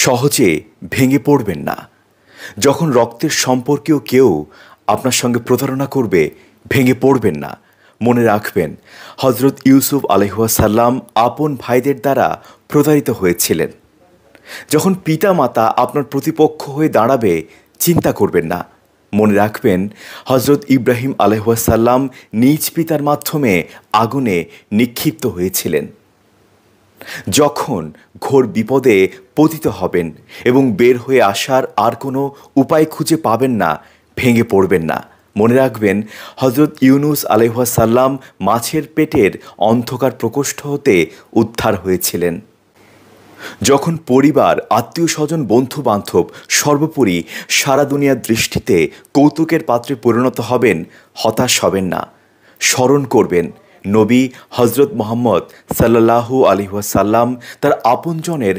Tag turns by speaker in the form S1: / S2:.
S1: সহজে ভেঙে পড়বেন না। যখন রক্তের সম্পর্কেও কেউ আপনার সঙ্গে প্রতারণা করবে, ভেঙে পড়বেন না। মনে রাখবেন, হজরত ইউসুফ আলাইহিসসালাম আপন ভাইদের দ্বারা প্রতারিত হয়েছিলেন। যখন পিতা মাতা আপনার প্রতিপক্ষ হয়ে দাঁড়াবে, চিন্তা করবেন না। মনে রাখবেন, হজরত ইব্রাহিম আলাইহিসসালাম নিজ পিতার মাধ্যমে আগুনে নিক্ষিপ্ত হয়েছিলেন। যখন ঘোর বিপদে পতিত হবেন এবং বের হয়ে আসার আর কোনো উপায় খুঁজে পাবেন না, ভেঙে পড়বেন না। মনে রাখবেন, হজরত ইউনুস আলাইহিসসালাম মাছের পেটের অন্ধকার প্রকোষ্ঠ হতে উদ্ধার হয়েছিলেন। যখন পরিবার, আত্মীয় স্বজন, বন্ধু বান্ধব, সর্বোপরি সারা দুনিয়ার দৃষ্টিতে কৌতুকের পাত্রে পরিণত হবেন, হতাশ হবেন না। স্মরণ করবেন, নবী হজরত মুহাম্মদ সাল্লাল্লাহু আলাইহি ওয়াসাল্লাম তার আপনজনের